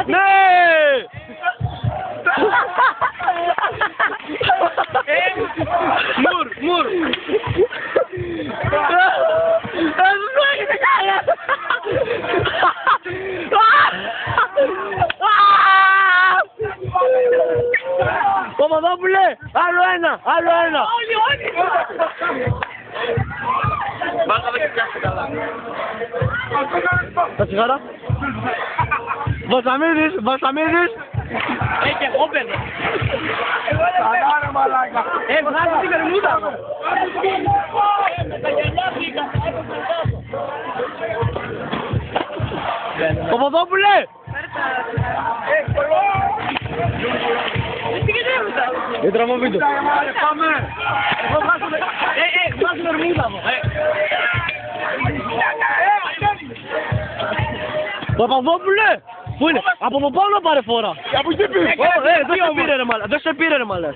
Ναι! Μουρ! Δεν σου έχετε καλά! Παπαδόπουλε! Άλλο ένα! Όλοι! Μάθαμε και πιάσε καλά. Τα τσιγάρα. Βασαμίδης. Και εγώ παίρνω. Αγάρα μαλάκα. Βγάζει την βερμούδα μου. Παπαδόπουλε! Δεν τραβώ βίντεο. Πάμε. Εγώ βγάζω βερμούδα μου. Παπαδόπουλε! Πού είναι? Από το πάνω πάρε φορά. Από εκεί πήρε. Δεν σε πήρε ρε μαλά.